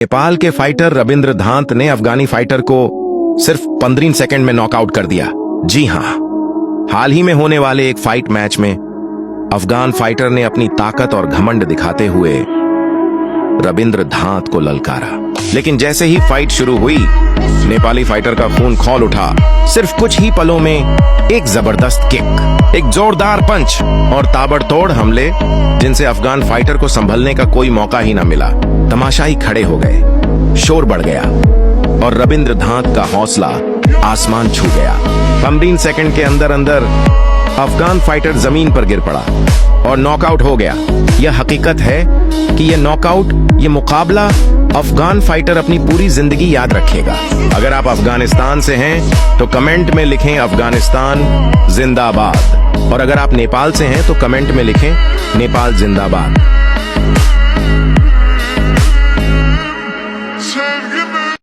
नेपाल के फाइटर रविंद्र धांत ने अफगानी फाइटर को सिर्फ 15 सेकंड में नॉकआउट कर दिया। जी हां, हाल ही में होने वाले एक फाइट मैच में अफगान फाइटर ने अपनी ताकत और घमंड दिखाते हुए रविंद्र धांत को ललकारा। लेकिन जैसे ही फाइट शुरू हुई, नेपाली फाइटर का खून खौल उठा। सिर्फ कुछ ही पलों में एक जबरदस्त किक, एक जोरदार पंच और ताबड़तोड़ हमले, जिनसे अफगान फाइटर को संभलने का कोई मौका ही न मिला। तमाशाई खड़े हो गए, शोर बढ़ गया और रविंद्र धांत का हौसला आसमान छू गया। 15 सेकंड के अंदर अंदर अफगान फाइटर जमीन पर गिर पड़ा और नॉकआउट हो गया। यह हकीकत है कि यह नॉकआउट, यह मुकाबला अफगान फाइटर अपनी पूरी जिंदगी याद रखेगा। अगर आप अफगानिस्तान से हैं तो कमेंट में लिखें अफगानिस्तान जिंदाबाद, और अगर आप नेपाल से हैं तो कमेंट में लिखें नेपाल जिंदाबाद। Give me